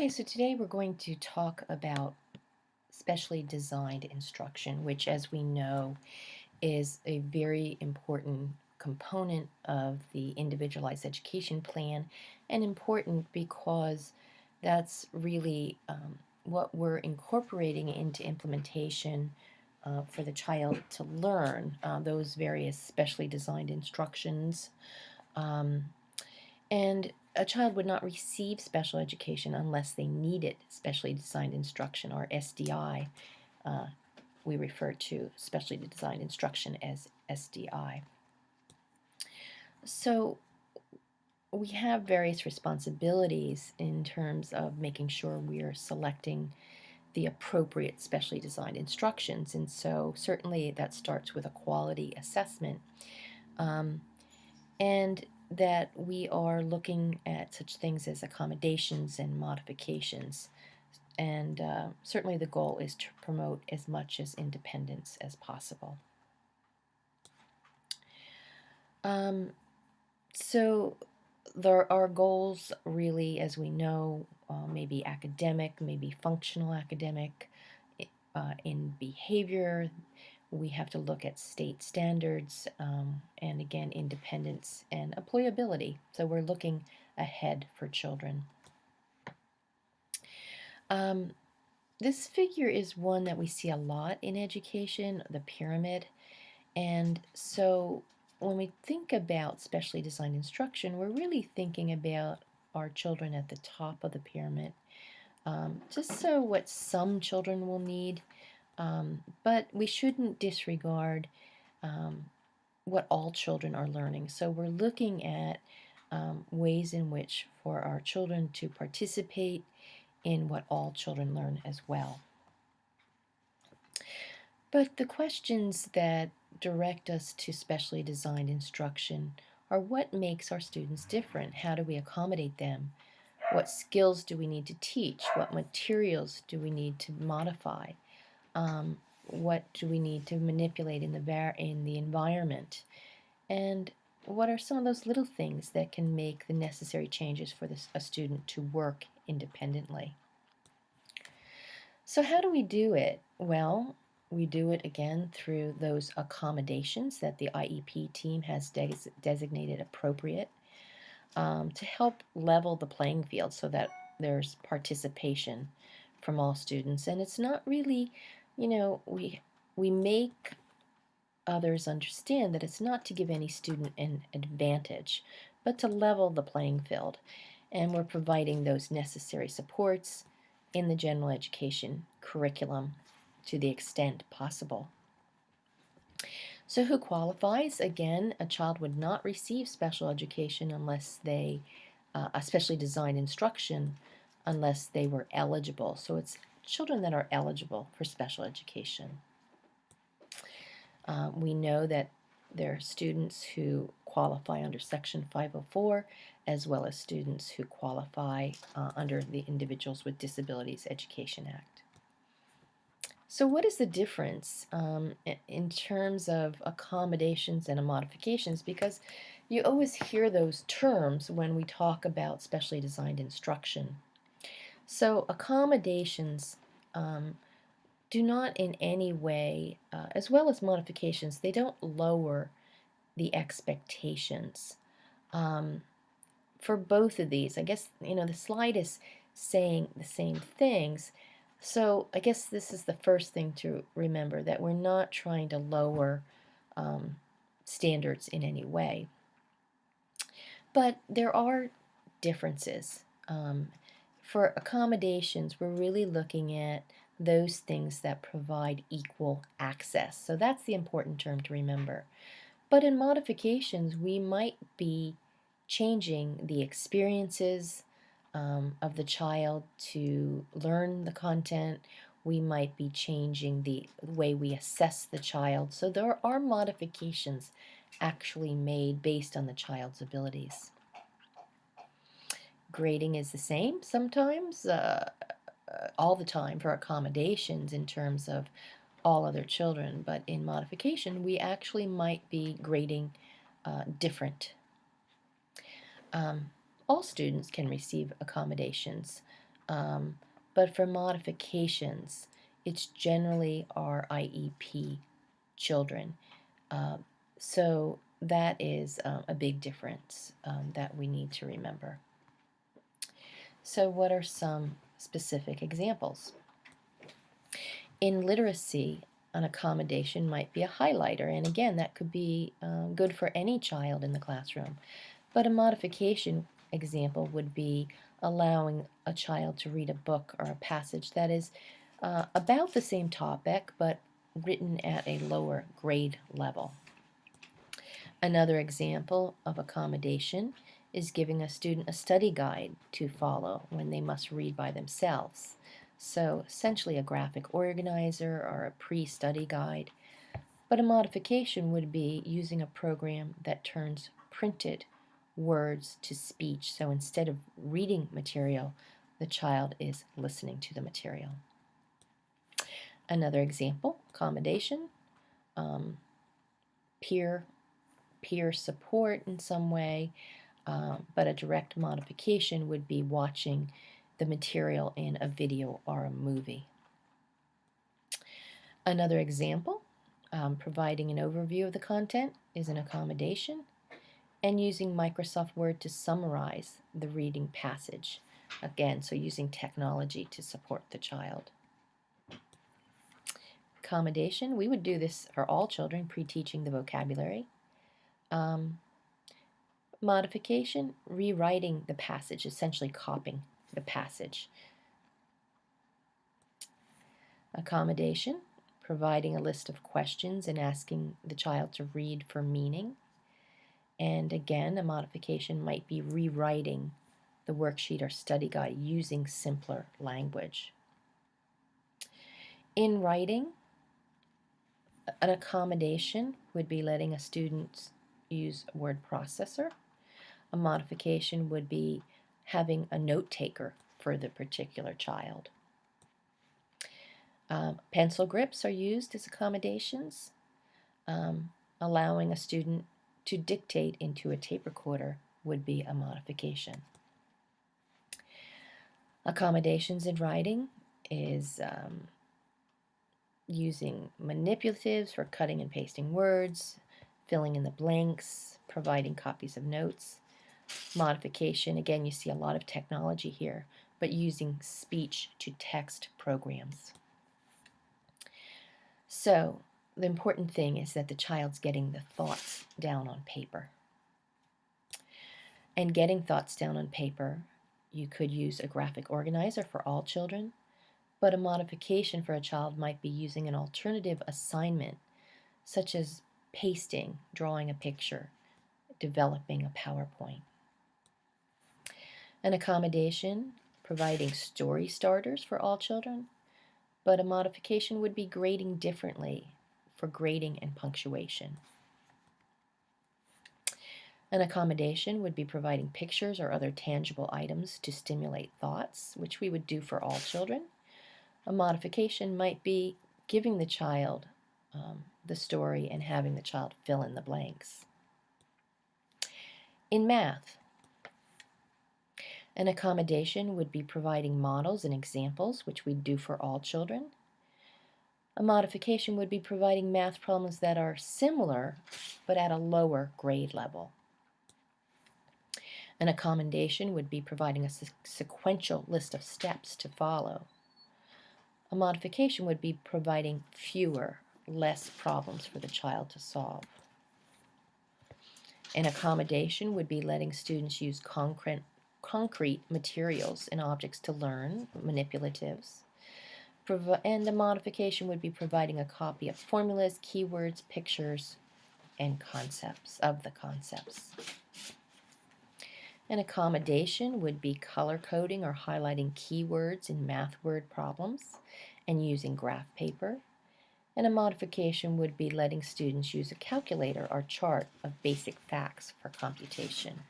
Okay, so today we're going to talk about specially designed instruction, which, as we know, is a very important component of the individualized education plan, and important because that's really what we're incorporating into implementation for the child to learn those various specially designed instructions. Um, and a child would not receive special education unless they needed specially designed instruction, or SDI. Uh, we refer to specially designed instruction as SDI. So we have various responsibilities in terms of making sure we are selecting the appropriate specially designed instructions. And so certainly that starts with a quality assessment. Um, and that we are looking at such things as accommodations and modifications. And certainly the goal is to promote as much as independence as possible. So there are goals really, as we know, maybe academic, maybe functional academic, in behavior. We have to look at state standards, and again, independence and employability. So we're looking ahead for children. This figure is one that we see a lot in education, the pyramid. And so when we think about specially designed instruction, we're really thinking about our children at the top of the pyramid. Just so what some children will need, but we shouldn't disregard what all children are learning. So we're looking at ways in which for our children to participate in what all children learn as well. But the questions that direct us to specially designed instruction are: what makes our students different? How do we accommodate them? What skills do we need to teach? What materials do we need to modify? What do we need to manipulate in the environment? And what are some of those little things that can make the necessary changes for a student to work independently? So how do we do it? Well, we do it again through those accommodations that the IEP team has designated appropriate, to help level the playing field so that there's participation from all students. And it's not really, we make others understand that it's not to give any student an advantage, but to level the playing field. And we're providing those necessary supports in the general education curriculum to the extent possible. So who qualifies? Again, a child would not receive special education unless they, especially designed instruction, unless they were eligible. So it's children that are eligible for special education. We know that there are students who qualify under Section 504, as well as students who qualify under the Individuals with Disabilities Education Act. So what is the difference in terms of accommodations and modifications? Because you always hear those terms when we talk about specially designed instruction. So accommodations do not in any way, as well as modifications, they don't lower the expectations. For both of these, I guess, the slide is saying the same things. So I guess this is the first thing to remember, that we're not trying to lower standards in any way. But there are differences. For accommodations, we're really looking at those things that provide equal access. So that's the important term to remember. But in modifications, we might be changing the experiences of the child to learn the content. We might be changing the way we assess the child. So there are modifications actually made based on the child's abilities. Grading is the same sometimes, all the time for accommodations in terms of all other children, but in modification we actually might be grading different. All students can receive accommodations, But for modifications, it's generally our IEP children. So that is a big difference that we need to remember. So what are some specific examples? In literacy, an accommodation might be a highlighter, and again, that could be good for any child in the classroom. But a modification example would be allowing a child to read a book or a passage that is about the same topic, but written at a lower grade level. Another example of accommodation is giving a student a study guide to follow when they must read by themselves. So essentially a graphic organizer or a pre-study guide. But a modification would be using a program that turns printed words to speech. So instead of reading material, the child is listening to the material. Another example, accommodation, peer support in some way, but a direct modification would be watching the material in a video or a movie. Another example, providing an overview of the content is an accommodation, and using Microsoft Word to summarize the reading passage. Again, so using technology to support the child. Accommodation, we would do this for all children, pre-teaching the vocabulary. Modification, rewriting the passage, essentially copying the passage. Accommodation, providing a list of questions and asking the child to read for meaning. And again, a modification might be rewriting the worksheet or study guide using simpler language. In writing, an accommodation would be letting a student use a word processor. A modification would be having a note taker for the particular child. Pencil grips are used as accommodations. Allowing a student to dictate into a tape recorder would be a modification. Accommodations in writing is using manipulatives for cutting and pasting words, filling in the blanks, providing copies of notes. Modification, again, you see a lot of technology here, but using speech-to-text programs. So the important thing is that the child's getting the thoughts down on paper. And getting thoughts down on paper, you could use a graphic organizer for all children, but a modification for a child might be using an alternative assignment, such as pasting, drawing a picture, developing a PowerPoint. An accommodation, providing story starters for all children, but a modification would be grading differently for grading and punctuation. An accommodation would be providing pictures or other tangible items to stimulate thoughts, which we would do for all children. A modification might be giving the child the story and having the child fill in the blanks. In math, an accommodation would be providing models and examples, which we do for all children. A modification would be providing math problems that are similar, but at a lower grade level. An accommodation would be providing a sequential list of steps to follow. A modification would be providing fewer, less problems for the child to solve. An accommodation would be letting students use concrete materials and objects to learn, manipulatives. And a modification would be providing a copy of formulas, keywords, pictures, and concepts of the concepts. An accommodation would be color coding or highlighting keywords in math word problems and using graph paper. And a modification would be letting students use a calculator or chart of basic facts for computation.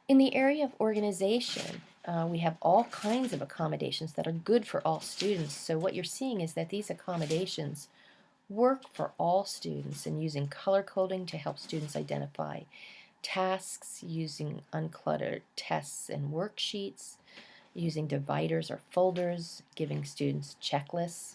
In the area of organization, we have all kinds of accommodations that are good for all students. So what you're seeing is that these accommodations work for all students, and using color coding to help students identify tasks using uncluttered tests and worksheets, using dividers or folders, giving students checklists.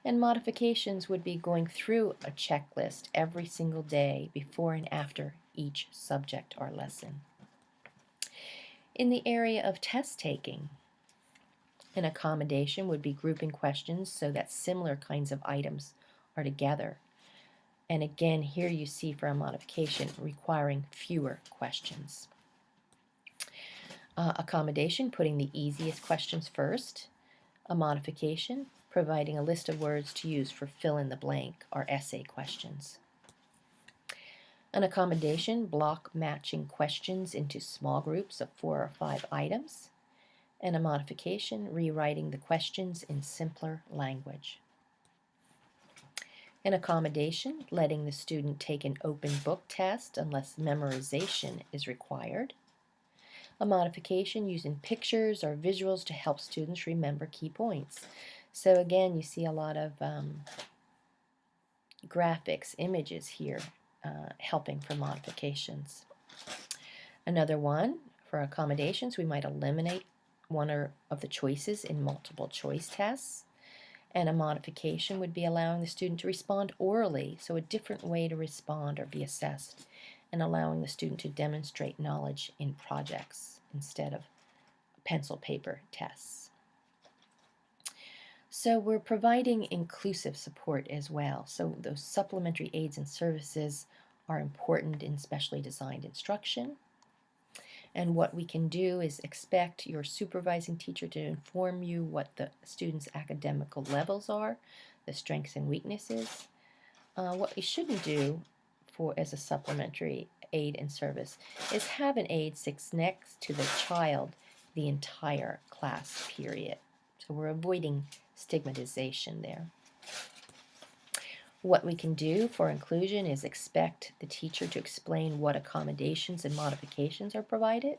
And modifications would be going through a checklist every single day before and after each subject or lesson. In the area of test taking, an accommodation would be grouping questions so that similar kinds of items are together. And again, here you see for a modification requiring fewer questions. Accommodation, putting the easiest questions first. A modification, providing a list of words to use for fill in the blank or essay questions. An accommodation, block matching questions into small groups of 4 or 5 items. And a modification, rewriting the questions in simpler language. An accommodation, letting the student take an open book test unless memorization is required. A modification, using pictures or visuals to help students remember key points. So again, you see a lot of graphics, images here helping for modifications. Another one, for accommodations, we might eliminate one of the choices in multiple choice tests. And a modification would be allowing the student to respond orally, so a different way to respond or be assessed, and allowing the student to demonstrate knowledge in projects instead of pencil paper tests. So we're providing inclusive support as well. So those supplementary aids and services are important in specially designed instruction. And what we can do is expect your supervising teacher to inform you what the student's academic levels are, the strengths and weaknesses. What we shouldn't do as a supplementary aid and service is have an aid sit next to the child the entire class period. So we're avoiding stigmatization there. What we can do for inclusion is expect the teacher to explain what accommodations and modifications are provided.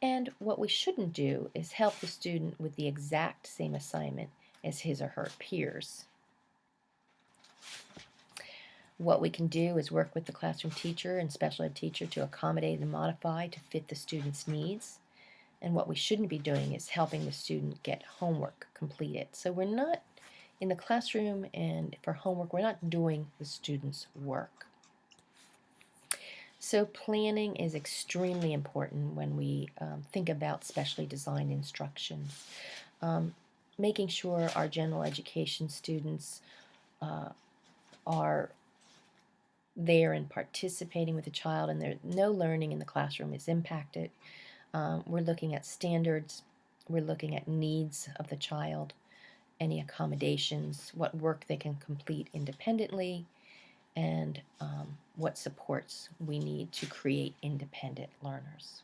And what we shouldn't do is help the student with the exact same assignment as his or her peers. What we can do is work with the classroom teacher and special ed teacher to accommodate and modify to fit the student's needs. And what we shouldn't be doing is helping the student get homework completed. So we're not in the classroom, and for homework, we're not doing the student's work. So planning is extremely important when we think about specially designed instruction. Making sure our general education students are there and participating with the child, and no learning in the classroom is impacted. We're looking at standards, we're looking at needs of the child, any accommodations, what work they can complete independently, and what supports we need to create independent learners.